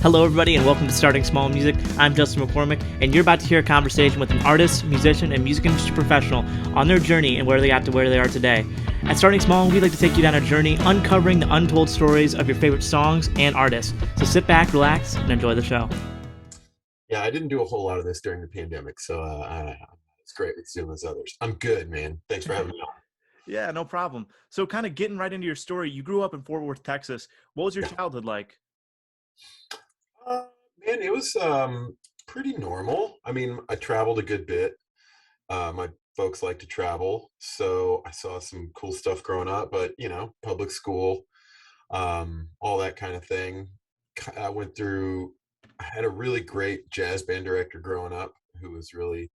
Hello, everybody, and welcome to Starting Small Music. I'm Justin McCormick, and you're about to hear a conversation with an artist, musician, and music industry professional on their journey and where they got to where they are today. At Starting Small, we'd like to take you down a journey uncovering the untold stories of your favorite songs and artists. So sit back, relax, and enjoy the show. Yeah, I didn't do a whole lot of this during the pandemic, so it's great with Zoom as others. I'm good, man. Thanks for having me on. Yeah, no problem. So kind of getting right into your story, you grew up in Fort Worth, Texas. What was your Yeah. childhood like? Uh, Man, it was pretty normal. I mean, I traveled a good bit. My folks like to travel, so I saw some cool stuff growing up, but public school, all that kind of thing. I went through, I had a really great jazz band director growing up who was really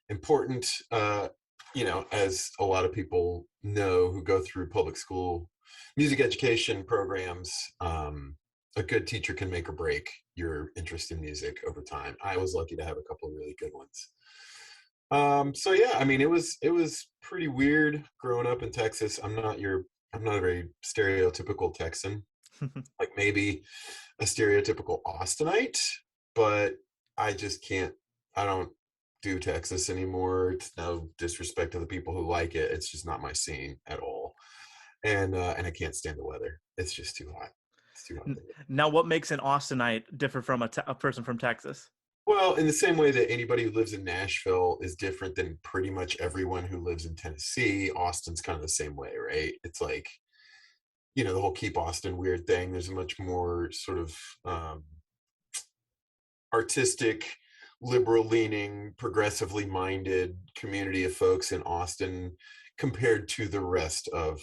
important, as a lot of people know who go through public school music education programs. A good teacher can make or break your interest in music over time. I was lucky to have a couple of really good ones. So yeah, I mean, it was pretty weird growing up in Texas. I'm not a very stereotypical Texan, like maybe a stereotypical Austinite, but I just can't, I don't do Texas anymore. It's no disrespect to the people who like it. It's just not my scene at all. And I can't stand the weather. It's just too hot. It's too hot. Now, what makes an Austinite differ from a person from Texas? Well, in the same way that anybody who lives in Nashville is different than pretty much everyone who lives in Tennessee, Austin's kind of the same way, right? It's like, the whole keep Austin weird thing. There's a much more sort of artistic, liberal leaning, progressively minded community of folks in Austin compared to the rest of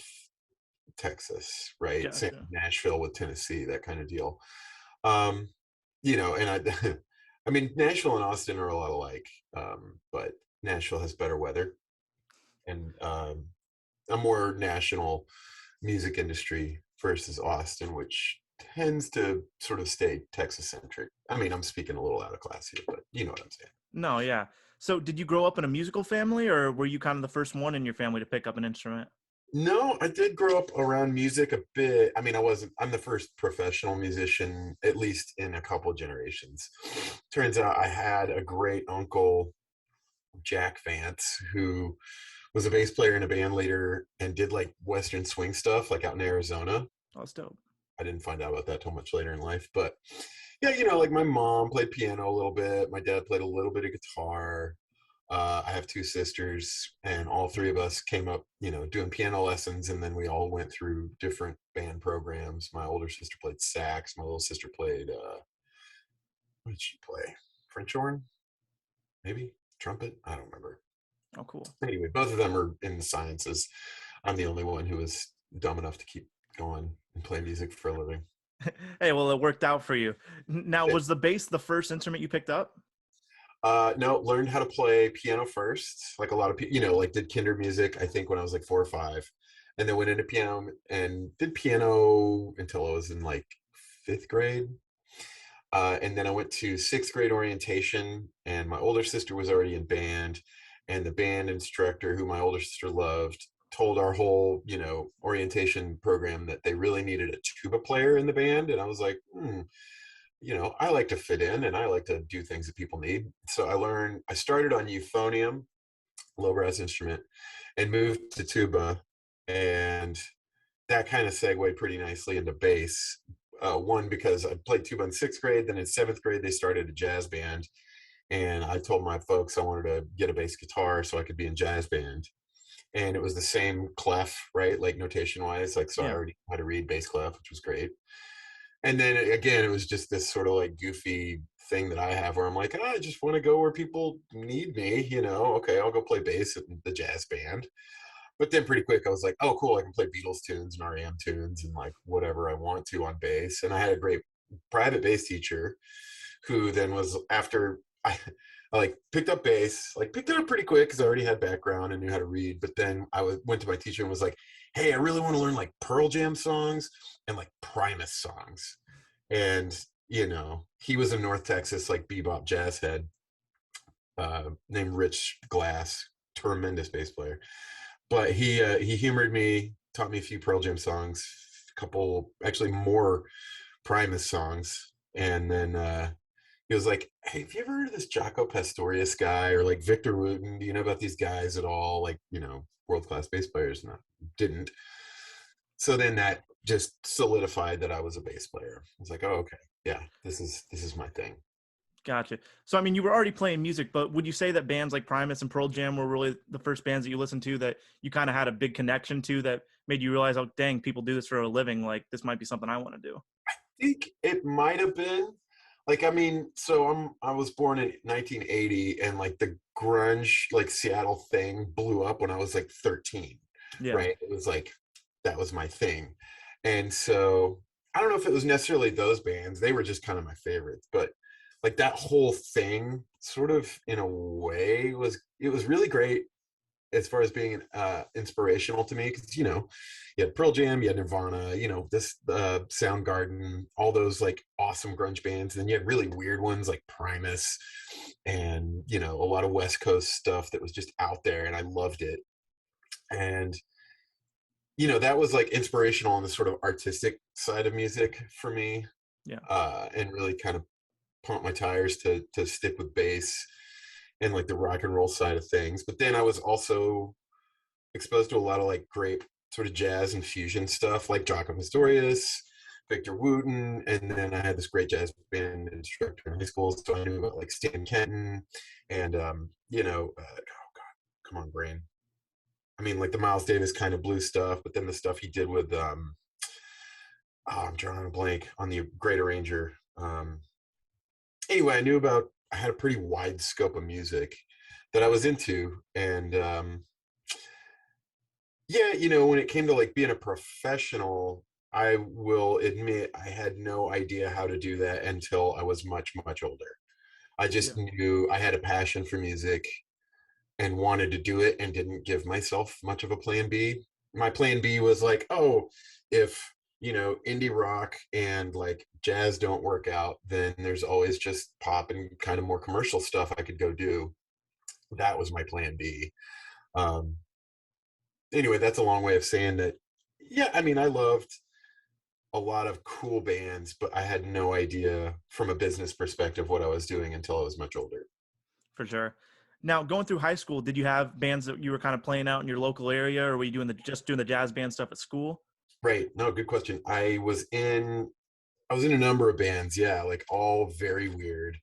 Texas, right? Same Gotcha. Nashville with Tennessee, that kind of deal. Um, and I I mean Nashville and Austin are a lot alike, but Nashville has better weather and a more national music industry versus Austin, which tends to sort of stay Texas centric. I mean, I'm speaking a little out of class here, but you know what I'm saying. No, yeah. So, did you grow up in a musical family, or were you kind of the first one in your family to pick up an instrument? No, I did grow up around music a bit. I mean, I'm the first professional musician, at least in a couple generations. Turns out I had a great uncle, Jack Vance, who was a bass player and a band leader and did like Western swing stuff, like out in Arizona. Oh, that's dope. I didn't find out about that till much later in life. But yeah, like my mom played piano a little bit. My dad played a little bit of guitar. I have two sisters, and all three of us came up, doing piano lessons, and then we all went through different band programs. My older sister played sax. My little sister played, what did she play? French horn, maybe trumpet. I don't remember. Oh, cool. Anyway, both of them are in the sciences. I'm the only one who was dumb enough to keep going and play music for a living. Hey, well, it worked out for you. Now, was the bass the first instrument you picked up? No, learned how to play piano first, like a lot of people, like did kinder music, I think when I was like 4 or 5, and then went into piano and did piano until I was in like 5th grade. And then I went to 6th grade orientation, and my older sister was already in band, and the band instructor, who my older sister loved, told our whole, orientation program that they really needed a tuba player in the band. And I was like, I like to fit in and I like to do things that people need. So I started on euphonium, low brass instrument, and moved to tuba. And that kind of segued pretty nicely into bass. One, because I played tuba in 6th grade, then in 7th grade, they started a jazz band. And I told my folks I wanted to get a bass guitar so I could be in jazz band. And it was the same clef, right? Like notation wise, like, so I Yeah. already had to read bass clef, which was great. And then again, it was just this sort of like goofy thing that I have where I'm like, I just want to go where people need me, okay, I'll go play bass in the jazz band. But then pretty quick I was like, oh cool, I can play Beatles tunes and REM tunes and like whatever I want to on bass. And I had a great private bass teacher who then was, after I like picked up bass, like picked it up pretty quick because I already had background and knew how to read. But then went to my teacher and was like, hey, I really want to learn like Pearl Jam songs and like Primus songs. And he was a North Texas like bebop jazz head, named Rich Glass, tremendous bass player. But he humored me, taught me a few Pearl Jam songs, a couple, actually more Primus songs. And then he was like, "Hey, have you ever heard of this Jaco Pastorius guy or like Victor Wooten? Do you know about these guys at all? Like, world class bass players?" And I didn't. So then that just solidified that I was a bass player. I was like, "Oh, okay, yeah, this is my thing." Gotcha. So, I mean, you were already playing music, but would you say that bands like Primus and Pearl Jam were really the first bands that you listened to that you kind of had a big connection to that made you realize, oh, dang, people do this for a living. Like, this might be something I want to do? Think it might have been like, I mean, so I was born in 1980, and like the grunge like Seattle thing blew up when I was like 13, Yeah. right? It was like that was my thing. And so I don't know if it was necessarily those bands, they were just kind of my favorites, but like that whole thing sort of in a way it was really great as far as being inspirational to me, because you had Pearl Jam, you had Nirvana, this Soundgarden, all those like awesome grunge bands, and then you had really weird ones like Primus, and a lot of West Coast stuff that was just out there, and I loved it. And that was like inspirational on the sort of artistic side of music for me, Yeah. and really kind of pumped my tires to stick with bass and like the rock and roll side of things. But then I was also exposed to a lot of like great sort of jazz and fusion stuff, like Jaco Pastorius, Victor Wooten, and then I had this great jazz band instructor in high school, so I knew about like Stan Kenton, and oh god, come on, brain. I mean, like the Miles Davis kind of blues stuff, but then the stuff he did with I'm drawing a blank on the Great Arranger. Anyway, I had a pretty wide scope of music that I was into, and yeah, when it came to like being a professional, I will admit I had no idea how to do that until I was much, much older. I just Yeah. knew I had a passion for music and wanted to do it and didn't give myself much of a plan B. My plan B was like, oh, if indie rock and like jazz don't work out, then there's always just pop and kind of more commercial stuff I could go do. That was my plan B. Um, anyway, that's a long way of saying that. Yeah, I mean, I loved a lot of cool bands, but I had no idea from a business perspective what I was doing until I was much older. For sure. Now, going through high school, did you have bands that you were kind of playing out in your local area, or were you just doing the jazz band stuff at school? Right. No, good question. I was in a number of bands, yeah, like all very weird.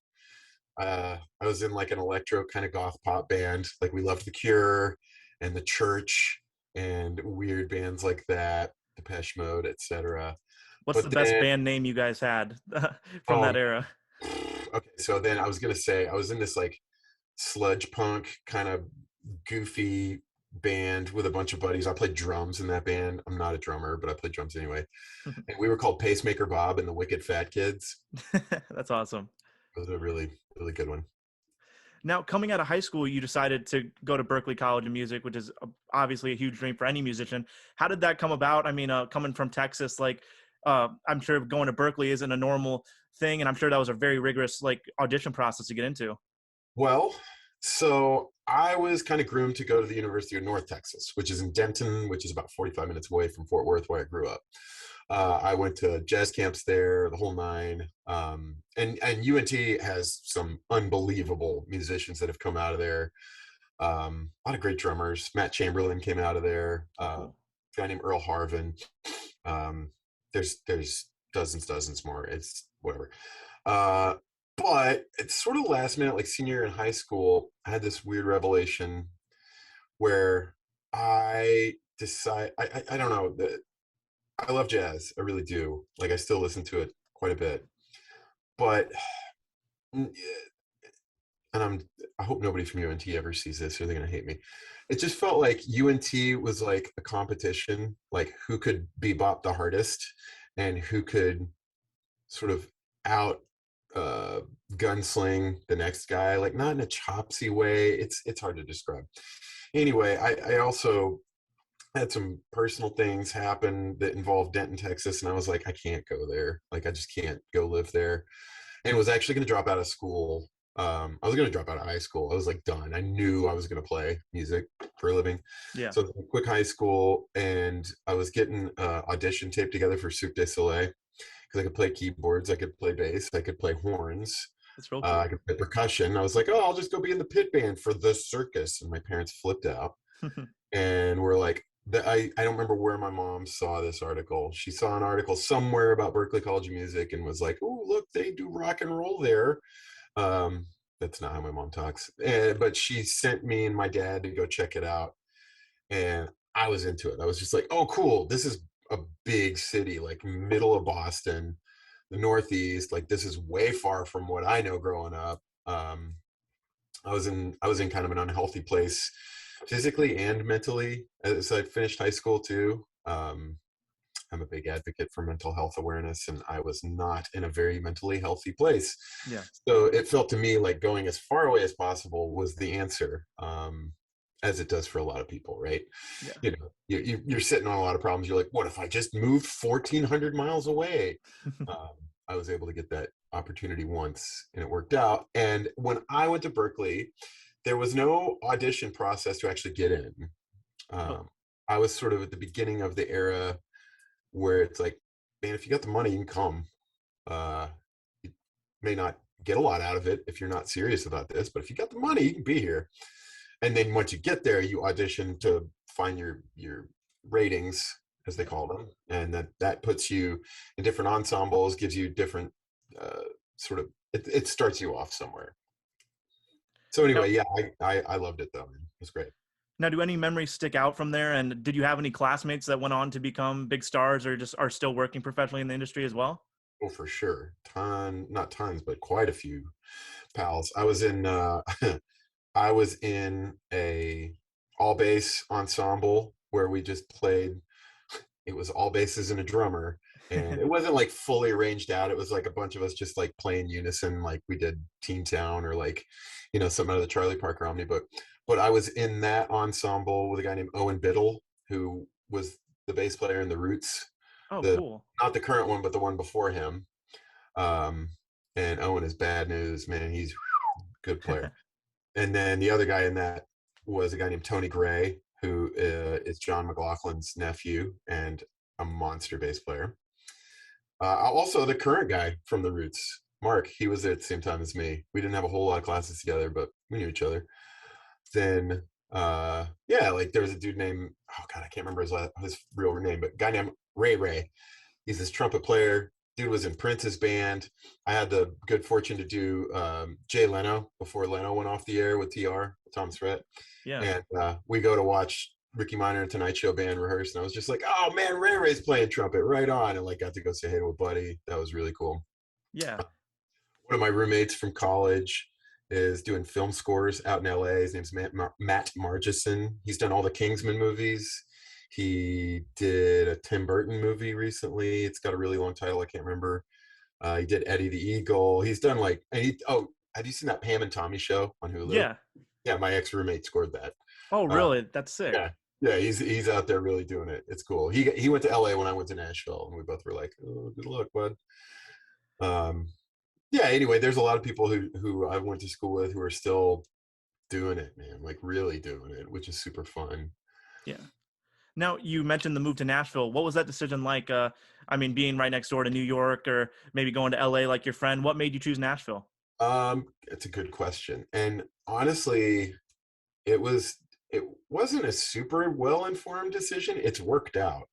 I was in like an electro kind of goth pop band. Like we loved The Cure and The Church and weird bands like that, Depeche Mode, etc. What's the But best then, band name you guys had from oh, that era? okay. So then I was gonna say I was in this like sludge punk kind of goofy band with a bunch of buddies. I played drums in that band. I'm not a drummer, but I played drums anyway. And we were called Pacemaker Bob and the Wicked Fat Kids. That's awesome. It was a really, really good one. Now, coming out of high school, you decided to go to Berklee College of Music, which is obviously a huge dream for any musician. How did that come about? I mean, coming from Texas, like I'm sure going to Berklee isn't a normal thing, and I'm sure that was a very rigorous like audition process to get into. Well, so I was kind of groomed to go to the University of North Texas, which is in Denton, which is about 45 minutes away from Fort Worth, where I grew up. I went to jazz camps there, the whole nine. And UNT has some unbelievable musicians that have come out of there. A lot of great drummers. Matt Chamberlain came out of there. Oh, cool. A guy named Earl Harvin. Um, there's dozens more. It's whatever. Uh, but it's sort of last minute, like senior year in high school, I had this weird revelation where I don't know, I love jazz. I really do. Like I still listen to it quite a bit. But and I hope nobody from UNT ever sees this or they're gonna hate me. It just felt like UNT was like a competition, like who could bebop the hardest and who could sort of out uh gunsling the next guy, like not in a chopsy way. It's hard to describe. Anyway, I also had some personal things happen that involved Denton, Texas, and I was like, I can't go there. Like I just can't go live there. And was actually going to drop out of school I was going to drop out of high school. I was like done. I knew I was going to play music for a living. Yeah, So I was in quick high school, and I was getting audition tape together for Soup de Soleil because I could play keyboards, I could play bass, I could play horns, that's real cool. I could play percussion. I was like, oh, I'll just go be in the pit band for the circus. And my parents flipped out and were like, I don't remember where my mom saw this article. She saw an article somewhere about Berklee College of Music and was like, oh, look, they do rock and roll there. Um, that's not how my mom talks. But she sent me and my dad to go check it out. And I was into it. I was just like, oh, cool. This is a big city, like middle of Boston, the Northeast. Like this is way far from what I know growing up. I was in kind of an unhealthy place physically and mentally as I finished high school too. I'm a big advocate for mental health awareness, and I was not in a very mentally healthy place. Yeah, So it felt to me like going as far away as possible was the answer, as it does for a lot of people, right? yeah. You're sitting on a lot of problems. You're like, what if I just moved 1,400 miles away? Um, I was able to get that opportunity once, and it worked out. And when I went to Berklee, there was no audition process to actually get in. Oh, Um, I was sort of at the beginning of the era where it's like, man, if you got the money, you can come. You may not get a lot out of it if you're not serious about this, but if you got the money, you can be here. And then once you get there, you audition to find your ratings, as they call them, and that puts you in different ensembles, gives you different uh, sort of. It starts you off somewhere. So now, anyway, yeah, I loved it though. Man. It was great. now, do any memories stick out from there? And did you have any classmates that went on to become big stars, or just are still working professionally in the industry as well? Oh, for sure. Not tons, but quite a few pals. I was in I was in a all bass ensemble where we just played. It was all basses and a drummer, and it wasn't like fully arranged out. It was like a bunch of us just like playing unison, like we did Teen Town or like, something out of the Charlie Parker Omnibook. But I was in that ensemble with a guy named Owen Biddle, who was the bass player in the Roots, Oh, the cool. not the current one, but the one before him. Um, and Owen is bad news, man. He's a good player. And then the other guy in that was a guy named Tony Gray, who is John McLaughlin's nephew and a monster bass player. Also, the current guy from the Roots, Mark, he was there at the same time as me. We didn't have a whole lot of classes together, but we knew each other. Then, yeah, like there was a dude named, oh God, I can't remember his real name, but a guy named Ray Ray. He's this trumpet player. Dude was in Prince's band. I had the good fortune to do Jay Leno before Leno went off the air with TR, Thomas Rhett. Yeah, And we go to watch Ricky Minor and Tonight Show band rehearse. And I was just like, oh man, Ray Ray's playing trumpet right on. And like got to go say hey to a buddy. That was really cool. yeah, One of my roommates from college is doing film scores out in LA. His name's Matt Margison. He's done all the Kingsman movies. He did a Tim Burton movie recently. It's got a really long title. I can't remember. He did Eddie the Eagle. He's done like, have you seen that Pam and Tommy show on Hulu? yeah. Yeah, my ex roommate scored that. Oh, Uh, really? That's sick. yeah, yeah, he's out there really doing it. It's cool. He went to LA when I went to Nashville, and we both were like, oh, good luck, bud. Um, yeah. Anyway, there's a lot of people who I went to school with who are still doing it, man, like really doing it, which is super fun. Yeah. Now, you mentioned the move to Nashville. What was that decision like? I mean, being right next door to New York, or maybe going to LA like your friend. What made you choose Nashville? It's a good question, and honestly, it was it wasn't a super well informed decision. It's worked out.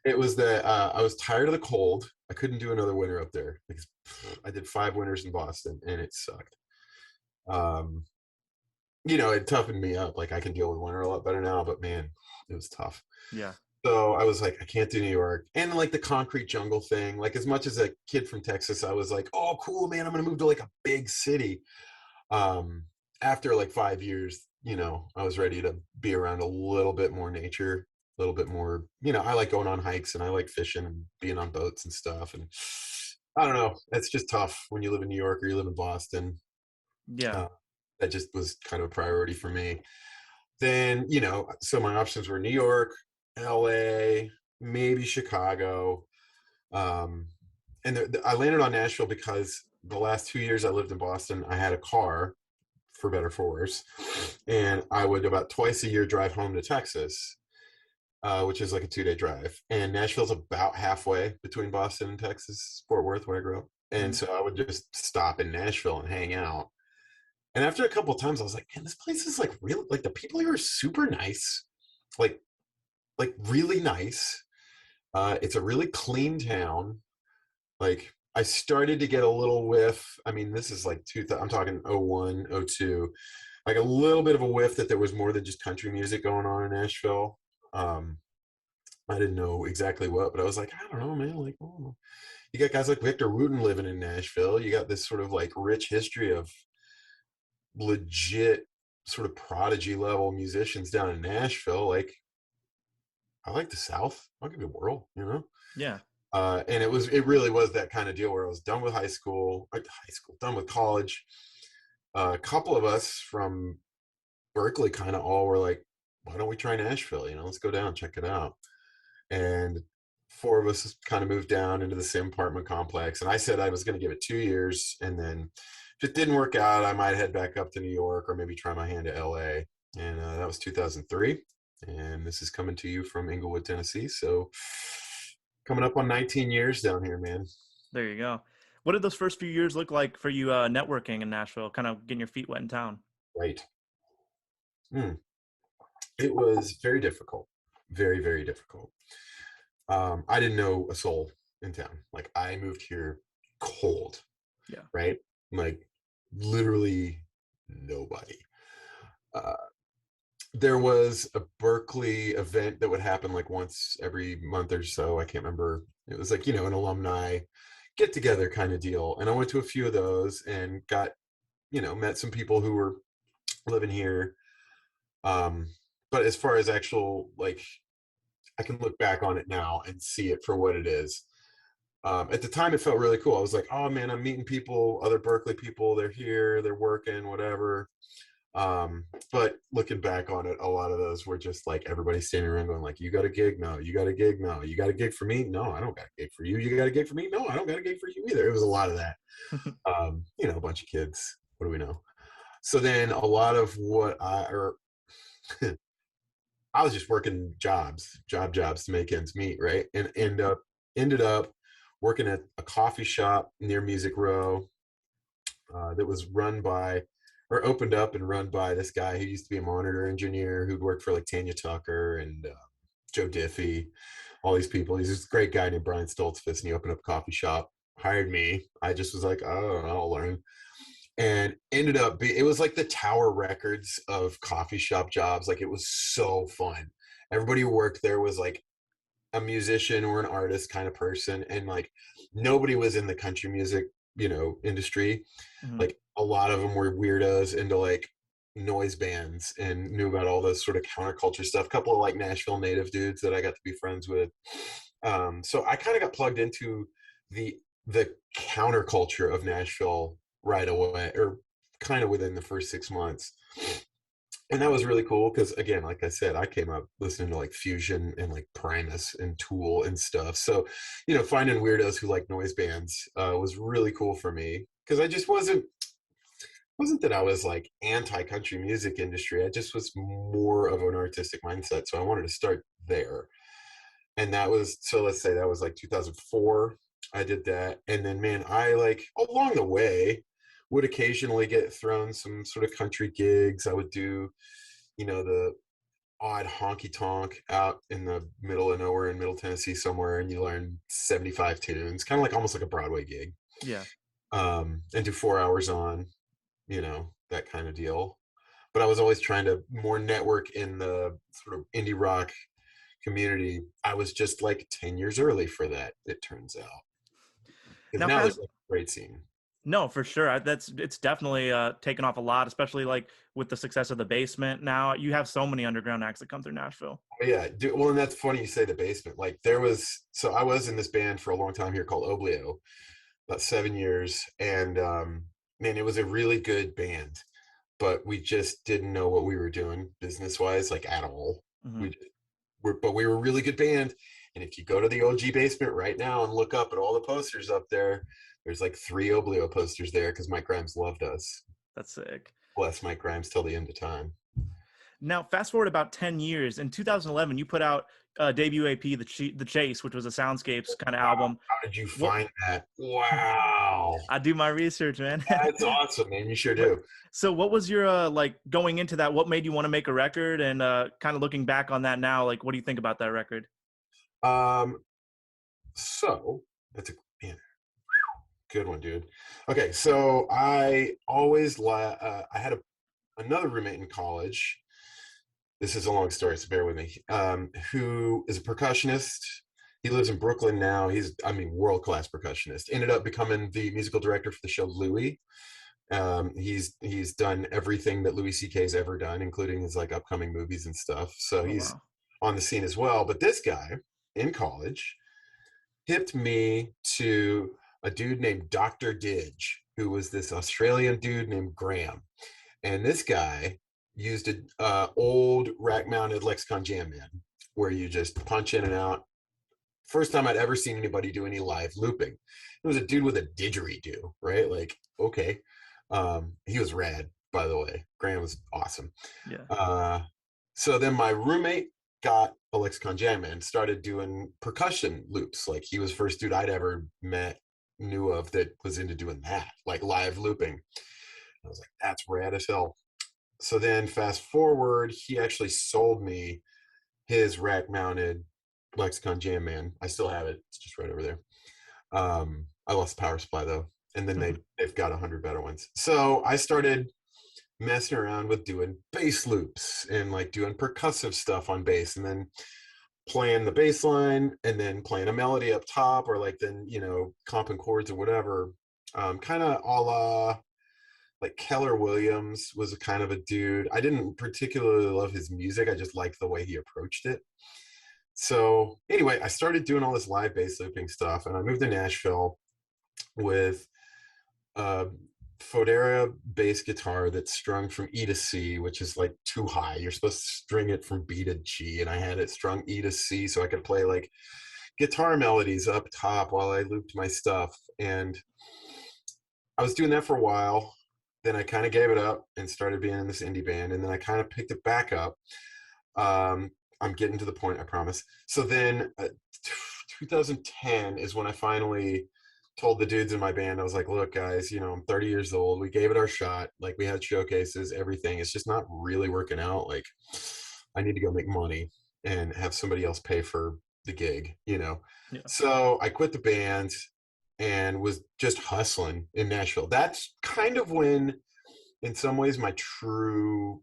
It was that I was tired of the cold. I couldn't do another winter up there because I did 5 winters in Boston and it sucked. Um, it toughened me up. Like I can deal with winter a lot better now, but man, it was tough. Yeah. So I was like, I can't do New York. And like the concrete jungle thing, like as much as a kid from Texas, I was like, oh, cool, man, I'm going to move to like a big city. Um, After like 5 years, I was ready to be around a little bit more nature, a little bit more, I like going on hikes and I like fishing and being on boats and stuff. And I don't know, it's just tough when you live in New York or you live in Boston. Yeah. Uh, that just was kind of a priority for me. Then, so my options were New York, LA, maybe Chicago. Um, and I landed on Nashville because the last 2 years I lived in Boston, I had a car, for better for worse, and I would about twice a year drive home to Texas, which is like a 2-day drive. And Nashville's about halfway between Boston and Texas, Fort Worth, where I grew up. And Mhm. so I would just stop in Nashville and hang out. And after a couple of times, I was like, man, this place is like real. Like the people here are super nice, like really nice. It's a really clean town. Like I started to get a little whiff. I mean, this is like I'm talking '01, '02, like a little bit of a whiff that there was more than just country music going on in Nashville. Um, I didn't know exactly what, but I was like, I don't know, man. Like, oh. You got guys like Victor Wooten living in Nashville. You got this sort of like rich history of legit sort of prodigy level musicians down in Nashville. Like, I like the South. I'll give it a whirl, you know? Yeah. And it really was that kind of deal where I was done with done with college. A couple of us from Berklee kind of all were like, why don't we try Nashville? You know, let's go down, check it out. And four of us kind of moved down into the same apartment complex. And I said I was going to give it 2 years. And then if it didn't work out, I might head back up to New York or maybe try my hand to LA. And that was 2003. And this is coming to you from Inglewood, Tennessee. So coming up on 19 years down here, man. There you go. What did those first few years look like for you networking in Nashville, kind of getting your feet wet in town? Right. Mm. It was very difficult. Very, very difficult. I didn't know a soul in town. Like I moved here cold, Yeah. right? Like literally nobody. Uh, there was a Berklee event that would happen like once every month or so. I can't remember. It was like, an alumni get together kind of deal. And I went to a few of those and got, met some people who were living here. But as far as actual, like, I can look back on it now and see it for what it is. At the time, it felt really cool. I was like, oh man, I'm meeting people, other Berklee people. They're here, they're working, whatever. But looking back on it, a lot of those were just like everybody standing around going like, you got a gig? No. You got a gig? No. You got a gig for me? No, I don't got a gig for you. You got a gig for me? No, I don't got a gig for you either. It was a lot of that. A bunch of kids. What do we know? So then a lot of what I was just working jobs to make ends meet, right? And ended up working at a coffee shop near Music Row that was opened up and run by this guy who used to be a monitor engineer who'd worked for like Tanya Tucker and Joe Diffie, all these people. He's this great guy named Brian Stoltzfus, and he opened up a coffee shop, hired me. I just was like, oh, I'll learn. And it was like the Tower Records of coffee shop jobs. Like it was so fun. Everybody who worked there was like a musician or an artist kind of person. And like nobody was in the country music, industry. Mhm. Like a lot of them were weirdos into like noise bands and knew about all this sort of counterculture stuff. A couple of like Nashville native dudes that I got to be friends with. So I kind of got plugged into the counterculture of Nashville right away, or kind of within the first 6 months. And that was really cool because, again, like I said, I came up listening to like Fusion and like Primus and Tool and stuff. So, finding weirdos who like noise bands was really cool for me because I just wasn't that I was like anti-country music industry. I just was more of an artistic mindset. So I wanted to start there. And let's say that was like 2004. I did that. And then, man, I like along the way would occasionally get thrown some sort of country gigs. I would do, the odd honky tonk out in the middle of nowhere in Middle Tennessee somewhere. And you learn 75 tunes, kind of like almost like a Broadway gig. Yeah. And do 4 hours on, that kind of deal. But I was always trying to more network in the sort of indie rock community. I was just like 10 years early for that, it turns out. Because Now, now there's like a great scene. no, for sure. It's definitely taken off a lot, especially like with the success of the Basement. Now you have so many underground acts that come through Nashville. But yeah, well, and that's funny you say the Basement. Like so I was in this band for a long time here called Oblio, about 7 years. And man, it was a really good band, but we just didn't know what we were doing business wise, like at all. Hmm. But we were a really good band. And if you go to the OG Basement right now and look up at all the posters up there, There's like 3 Oblio posters there because Mike Grimes loved us. That's sick. Bless Mike Grimes till the end of time. Now, fast forward about 10 years. In 2011, you put out debut AP, The Chase, which was a Soundscapes kind of Wow. album. How did you What find that? Wow. I do my research, man. That's awesome, man. You sure But do. so what was your like going into that? What made you want to make a record? And kind of looking back on that now, like what do you think about that record? Um, so that's a man, good one, dude. Okay, so I had another roommate in college. This is a long story, so bear with me. Who is a percussionist. He lives in Brooklyn now. World-class percussionist. Ended up becoming the musical director for the show Louis. He's done everything that Louis C.K.'s ever done, including his like upcoming movies and stuff. So Oh he's wow. on the scene as well. But this guy in college hipped me to a dude named Dr. Didge, who was this Australian dude named Graham. And this guy used an old rack-mounted Lexicon Jam Man, where you just punch in and out. First time I'd ever seen anybody do any live looping. It was a dude with a didgeridoo, right? Like, okay. He was rad, by the way. Graham was awesome. Yeah. So then my roommate got a Lexicon Jam Man, started doing percussion loops. Like he was the first dude I'd ever knew of that was into doing that, like live looping. I was like, that's rad as hell. So then fast forward, he actually sold me his rack mounted Lexicon Jam Man. I still have it. It's just right over there. I lost the power supply though. And then they've got 100 better ones. So I started messing around with doing bass loops and like doing percussive stuff on bass, and then playing the bass line and then playing a melody up top, or like then, comping chords or whatever. Kind of a la like Keller Williams was a kind of a dude. I didn't particularly love his music. I just liked the way he approached it. So anyway, I started doing all this live bass looping stuff, and I moved to Nashville with a Fodera bass guitar that's strung from E to C, which is like too high. You're supposed to string it from B to G, and I had it strung E to C so I could play like guitar melodies up top while I looped my stuff. And I was doing that for a while. Then I kind of gave it up and started being in this indie band, and then I kind of picked it back up. I'm getting to the point, I promise. So then 2010 is when I finally told the dudes in my band, I was like, look, guys, I'm 30 years old. We gave it our shot. Like, we had showcases, everything. It's just not really working out. Like, I need to go make money and have somebody else pay for the gig, Yeah. So I quit the band and was just hustling in Nashville. That's kind of when, in some ways, my true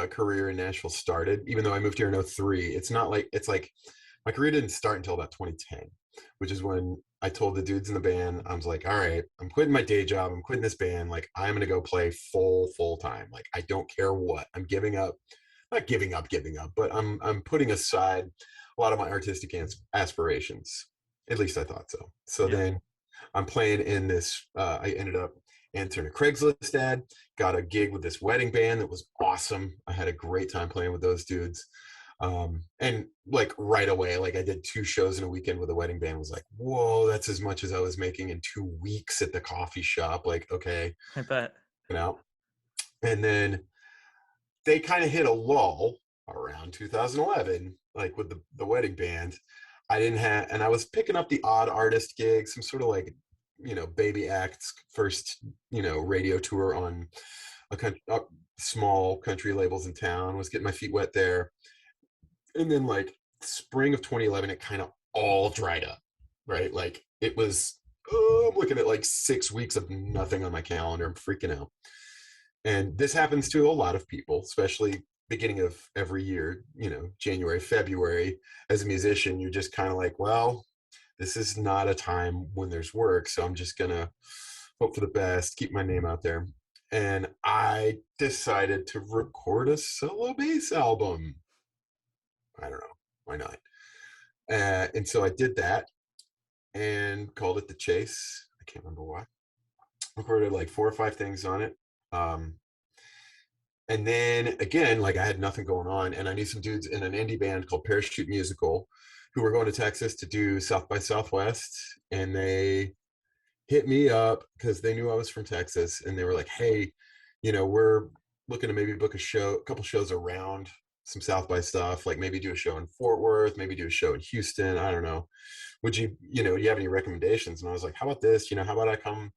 career in Nashville started. Even though I moved here in 03, it's like my career didn't start until about 2010, which is when I told the dudes in the band, I was like, all right, I'm quitting my day job. I'm quitting this band. Like, I'm going to go play full time. Like, I don't care what. I'm giving up, not giving up, but I'm putting aside a lot of my artistic aspirations. At least I thought so. So then I'm playing in this, I ended up answering a Craigslist ad, got a gig with this wedding band that was awesome. I had a great time playing with those dudes. And like right away, like I did 2 shows in a weekend with a wedding band. Was like, whoa, that's as much as I was making in 2 weeks at the coffee shop. Like, okay, I bet. And then they kind of hit a lull around 2011, like with the wedding band. And I was picking up the odd artist gigs, some sort of like, baby acts first, radio tour on a small country labels in town, was getting my feet wet there. And then like spring of 2011, it kind of all dried up, right? Like it was, I'm looking at like 6 weeks of nothing on my calendar. I'm freaking out. And this happens to a lot of people, especially beginning of every year, January, February. As a musician, you're just kind of like, well, this is not a time when there's work. So I'm just going to hope for the best, keep my name out there. And I decided to record a solo bass album. I don't know. Why not? And so I did that and called it The Chase. I can't remember why. Recorded like 4 or 5 things on it. And then again, like I had nothing going on, and I knew some dudes in an indie band called Parachute Musical who were going to Texas to do South by Southwest. And they hit me up because they knew I was from Texas, and they were like, "Hey, we're looking to maybe book a couple shows around some South by stuff, like maybe do a show in Fort Worth, maybe do a show in Houston. I don't know. Would do you have any recommendations?" And I was like, "How about this? How about I come?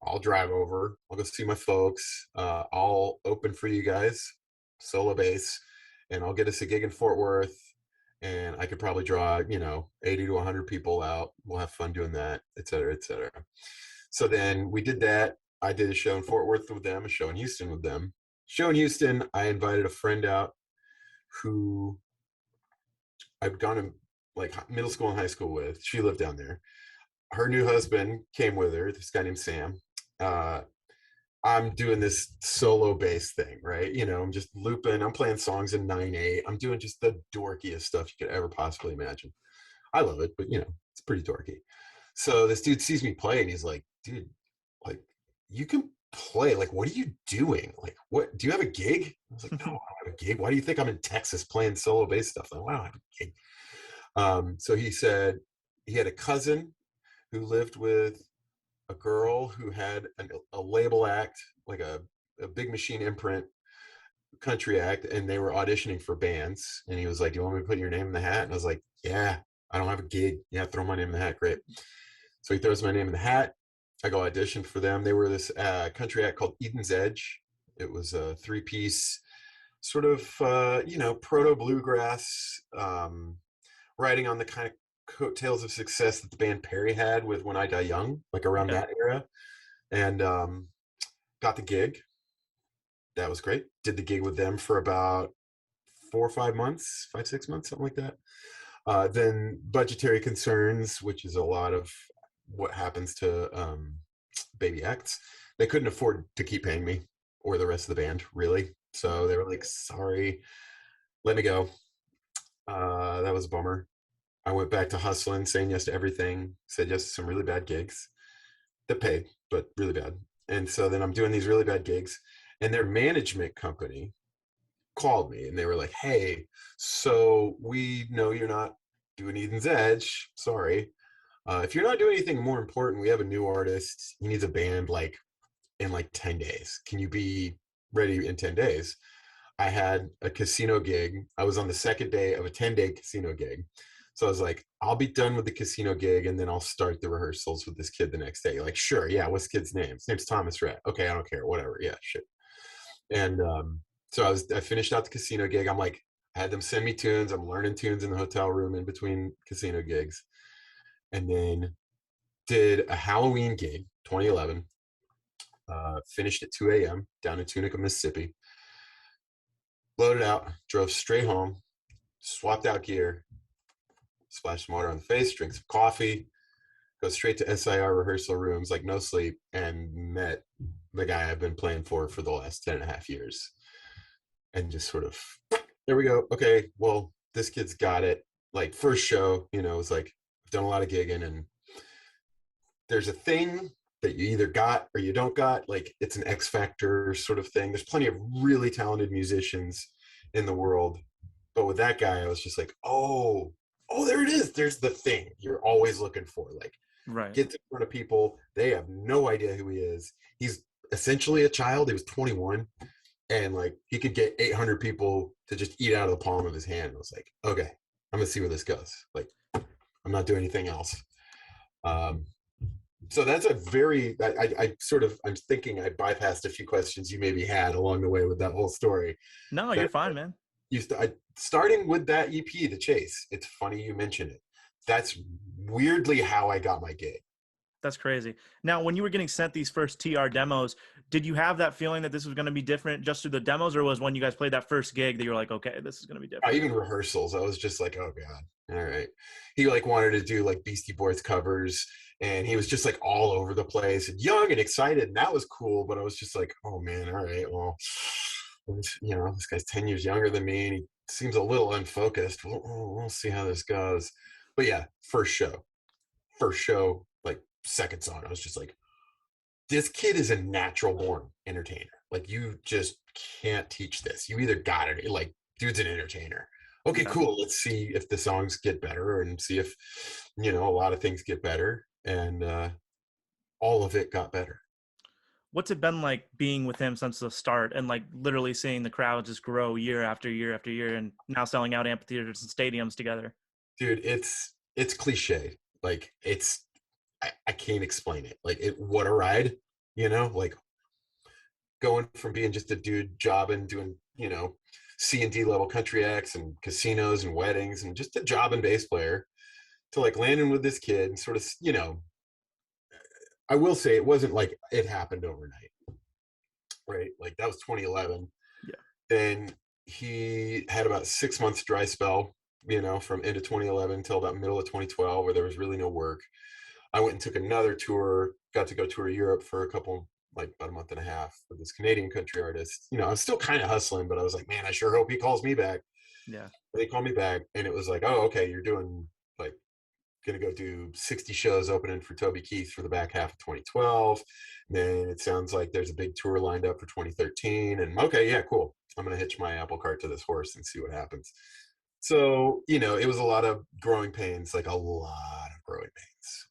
I'll drive over. I'll go see my folks. I'll open for you guys, solo bass, and I'll get us a gig in Fort Worth. And I could probably draw, 80 to 100 people out. We'll have fun doing that, et cetera, et cetera." So then we did that. I did a show in Fort Worth with them, a show in Houston with them. Show in Houston, I invited a friend out who I'd gone to like middle school and high school with. She lived down there. Her new husband came with her, this guy named Sam. Uh, I'm doing this solo bass thing, right? I'm just looping. I'm playing songs in 9/8. I'm doing just the dorkiest stuff you could ever possibly imagine. I love it, but it's pretty dorky. So this dude sees me play and he's like, "Dude, like, you can play. Like, what are you doing? Like, what, do you have a gig?" I was like, "No, I don't have a gig. Why do you think I'm in Texas playing solo bass stuff?" Like, "Wow, I have a gig." So he said he had a cousin who lived with a girl who had a label act, like a big machine imprint country act, and they were auditioning for bands. And he was like, "Do you want me to put your name in the hat?" And I was like, "Yeah, I don't have a gig. Yeah, throw my name in the hat. Great." So he throws my name in the hat. I go audition for them. They were this country act called Eden's Edge. It was a three-piece sort of, proto bluegrass, riding on the kind of coattails of success that the band Perry had with When I Die Young, like around Yeah. that era. And got the gig. That was great. Did the gig with them for about 4 or 5 months, 5, 6 months, something like that. Then budgetary concerns, which is a lot of what happens to baby acts. They couldn't afford to keep paying me or the rest of the band, really. So they were like, "Sorry, let me go." That was a bummer. I went back to hustling, saying yes to everything, said yes to some really bad gigs that paid, but really bad. And so then I'm doing these really bad gigs, and their management company called me and they were like, "Hey, so we know you're not doing Eden's Edge. Sorry. If you're not doing anything more important, we have a new artist. He needs a band like in like 10 days. Can you be ready in 10 days?" I had a casino gig. I was on the second day of a 10-day casino gig. So I was like, "I'll be done with the casino gig and then I'll start the rehearsals with this kid the next day." Like, "Sure, yeah, what's the kid's name?" "His name's Thomas Rhett." "Okay, I don't care, whatever, yeah, shit." And so I finished out the casino gig. I'm like, I had them send me tunes. I'm learning tunes in the hotel room in between casino gigs. And then did a Halloween gig, 2011. Finished at 2 a.m. down in Tunica, Mississippi. Loaded out, drove straight home, swapped out gear, splashed some water on the face, drank some coffee, go straight to SIR rehearsal rooms, like no sleep, and met the guy I've been playing for the last 10 and a half years. And just sort of, there we go. Okay, well, this kid's got it. Like, first show, it was like, I've done a lot of gigging, and there's a thing that you either got or you don't got. Like, it's an X factor sort of thing. There's plenty of really talented musicians in the world, but with that guy, I was just like, oh, there it is. There's the thing you're always looking for. Like, Right. gets in front of people, they have no idea who he is. He's essentially a child. He was 21, and like he could get 800 people to just eat out of the palm of his hand. I was like, "Okay, I'm gonna see where this goes." Like, I'm not doing anything else. um so that's a very, I sort of, I'm thinking I bypassed a few questions you maybe had along the way with that whole story. No, you're That fine, man. starting with that EP, The Chase. It's funny you mentioned it. That's weirdly how I got my gig. That's crazy. Now, when you were getting sent these first TR demos, did you have that feeling that this was going to be different just through the demos, or was when you guys played that first gig that you were like, okay, this is going to be different? Even rehearsals, I was just like, "Oh god, all right." He like wanted to do like Beastie Boys covers, and he was just like all over the place and young and excited, and that was cool. But I was just like, "Oh man, all right, well, this guy's 10 years younger than me, and he seems a little unfocused. We'll see how this goes." But yeah, first show, like second song, I was just like, "This kid is a natural born entertainer. Like, you just can't teach this. You either got it, like, dude's an entertainer. Okay, Yeah. cool. Let's see if the songs get better and see if, a lot of things get better." And all of it got better. What's it been like being with him since the start and like literally seeing the crowd just grow year after year after year and now selling out amphitheaters and stadiums together? Dude, it's cliche. Like I can't explain it. Like what a ride, like going from being just a dude jobbing, doing, C&D level country acts and casinos and weddings and just a jobbing bass player to like landing with this kid and sort of, I will say it wasn't like it happened overnight, right? Like that was 2011. Yeah. Then he had about 6 months dry spell, from end of 2011 till about middle of 2012, where there was really no work. I went and took another tour, got to go tour Europe for a couple, like about a month and a half with this Canadian country artist. I was still kind of hustling, but I was like, man, I sure hope he calls me back. Yeah. They called me back, and it was like, oh, okay, you're doing like going to go do 60 shows opening for Toby Keith for the back half of 2012. And then it sounds like there's a big tour lined up for 2013. And okay, yeah, cool. I'm going to hitch my apple cart to this horse and see what happens. So, it was a lot of growing pains, like a lot of growing pains.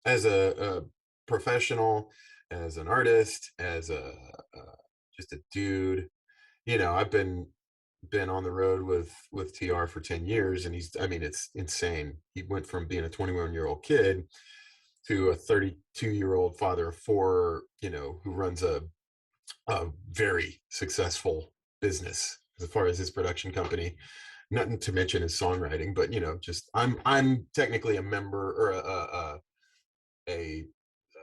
As a professional, as an artist, as just a dude, I've been on the road with TR for 10 years, and it's insane. He went from being a 21-year-old kid to a 32-year-old father of four, who runs a very successful business as far as his production company. Nothing to mention his songwriting, but just I'm technically a member or a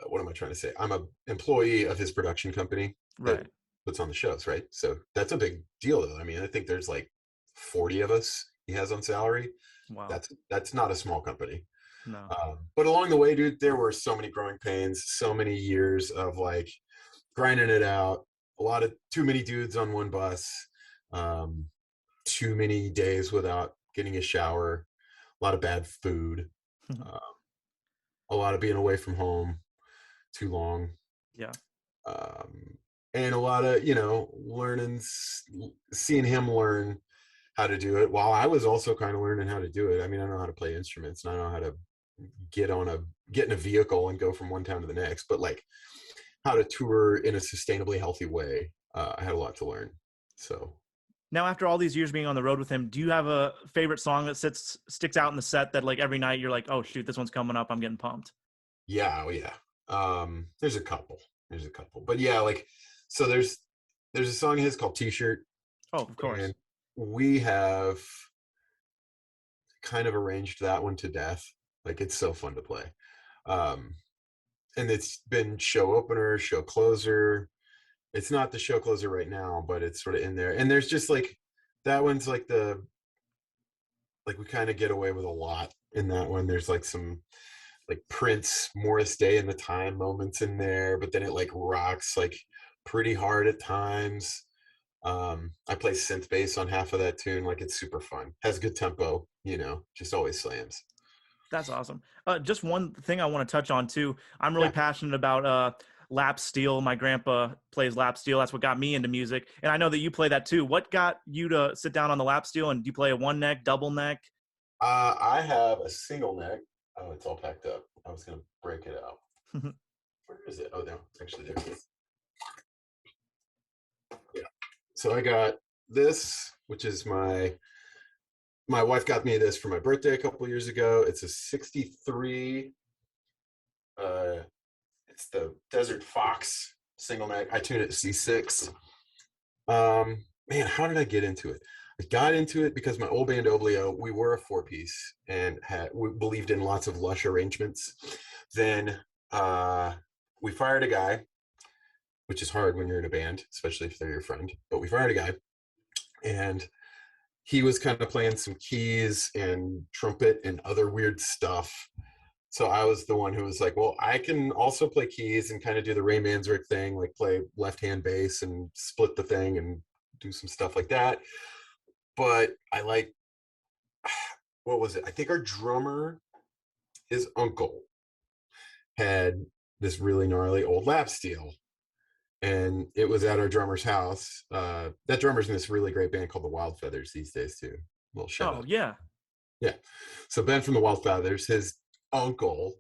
what am I trying to say? I'm a employee of his production company that Right. puts on the shows, right? So that's a big deal, though. I mean, I think there's like 40 of us he has on salary. Wow. That's not a small company. No. But along the way, dude, there were so many growing pains, so many years of like grinding it out. A lot of too many dudes on one bus, um, too many days without getting a shower, a lot of bad food, uh, a lot of being away from home too long, Yeah. um, and a lot of learning, seeing him learn how to do it while I was also kind of learning how to do it. I mean, I know how to play instruments and I know how to get in a vehicle and go from one town to the next, but like how to tour in a sustainably healthy way, I had a lot to learn. So Now, after all these years being on the road with him, do you have a favorite song that sticks out in the set that like every night you're like, oh shoot, this one's coming up, I'm getting pumped? yeah, oh yeah. There's a couple. But yeah, like so there's a song of his called T-shirt, Oh, of course. and we have kind of arranged that one to death. Like it's so fun to play. Um, and it's been show opener, show closer. It's not the show closer right now, but it's sort of in there. And there's just like that one's like we kind of get away with a lot in that one. There's like some like Prince, Morris Day and the Time moments in there, but then it like rocks like pretty hard at times. I play synth bass on half of that tune. Like it's super fun. Has good tempo, just always slams. That's awesome. Just one thing I want to touch on too. I'm really Yeah. passionate about lap steel. My grandpa plays lap steel. That's what got me into music, and I know that you play that too. What got you to sit down on the lap steel? And do you play a one neck, double neck? I have a single neck. Oh, it's all packed up. I was gonna break it out. Where is it? Oh no, actually there it is. Yeah. So I got this, which is my wife got me this for my birthday a couple years ago. It's a 63. Uh, it's the Desert Fox single neck. I tuned it to C6. Man, how did I get into it? I got into it because my old band Oblio, we were a four-piece and we believed in lots of lush arrangements. Then we fired a guy, which is hard when you're in a band, especially if they're your friend. But we fired a guy, and he was kind of playing some keys and trumpet and other weird stuff. So I was the one who was like, well, I can also play keys and kind of do the Ray Manzarek thing, like play left-hand bass and split the thing and do some stuff like that. But I like, what was it? I think our drummer, his uncle, had this really gnarly old lap steel. And it was at our drummer's house. That drummer's in this really great band called the Wild Feathers these days, too. A little shout Oh out. yeah. Yeah. So Ben from the Wild Feathers, his uncle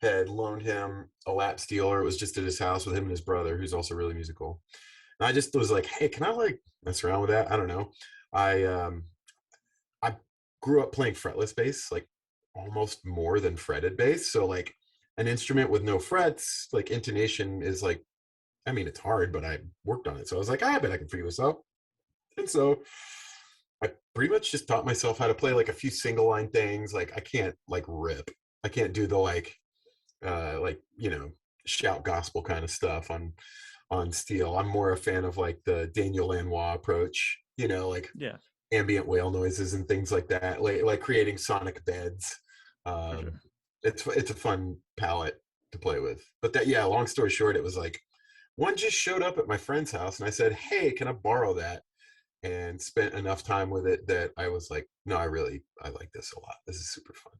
had loaned him a lap steel, or it was just at his house with him and his brother, who's also really musical. And I just was like, hey, can I like mess around with that? I don't know. I grew up playing fretless bass, like almost more than fretted bass. So like an instrument with no frets, like intonation is like, I mean, it's hard, but I worked on it. So I was like, I bet I can figure this out. And so I pretty much just taught myself how to play like a few single line things. Like I can't like rip. I can't do the like, you know, shout gospel kind of stuff on steel. I'm more a fan of like the Daniel Lanois approach, you know, like Yeah, ambient whale noises and things like that, like creating sonic beds. for Um, sure. it's a fun palette to play with. But that, yeah, long story short, it was like one just showed up at my friend's house and I said, hey, can I borrow that? And spent enough time with it that I was like, no, I like this a lot. This is super fun.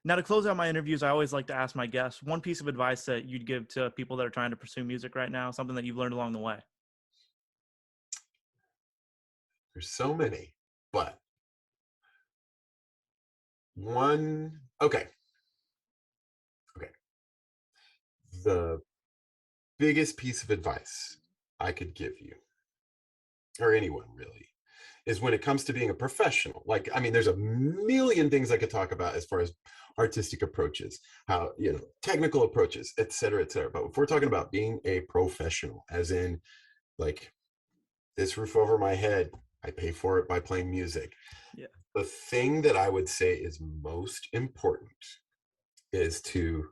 Now, to close out my interviews, I always like to ask my guests one piece of advice that you'd give to people that are trying to pursue music right now, something that you've learned along the way. There's so many, but one, okay, okay. The biggest piece of advice I could give you, or anyone really, is when it comes to being a professional. Like, I mean, there's a million things I could talk about as far as artistic approaches, how, you know, technical approaches, et cetera, et cetera. But if we're talking about being a professional, as in like this roof over my head, I pay for it by playing music. Yeah. The thing that I would say is most important is to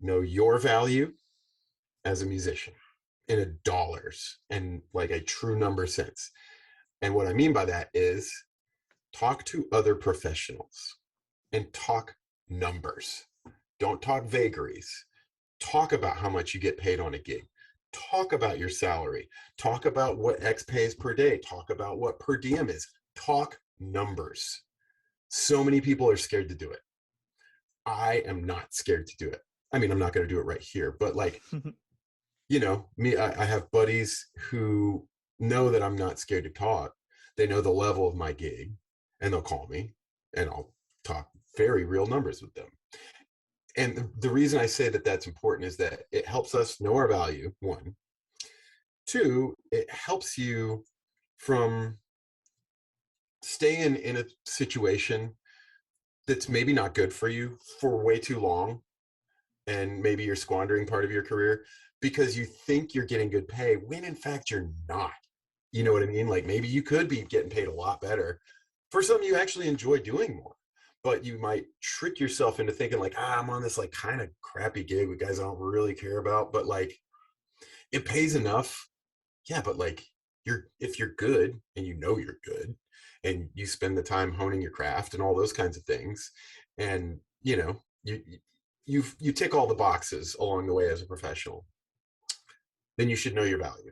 know your value as a musician in a dollars and like a true number sense. And what I mean by that is talk to other professionals and talk numbers. Don't talk vagaries. Talk about how much you get paid on a gig. Talk about your salary. Talk about what X pays per day. Talk about what per diem is. Talk numbers. So many people are scared to do it. I am not scared to do it. I mean, I'm not going to do it right here, but like, you know, I have buddies who know that I'm not scared to talk. They know the level of my gig and they'll call me and I'll talk very real numbers with them. And the reason I say that that's important is that it helps us know our value, one. Two, it helps you from staying in a situation that's maybe not good for you for way too long. And maybe you're squandering part of your career because you think you're getting good pay when in fact you're not. You know what I mean? Like maybe you could be getting paid a lot better for something you actually enjoy doing more. But you might trick yourself into thinking like, I'm on this like kind of crappy gig with guys I don't really care about, but like it pays enough. Yeah, but like if you're good and you know you're good and you spend the time honing your craft and all those kinds of things, and you know, you tick all the boxes along the way as a professional, then you should know your value.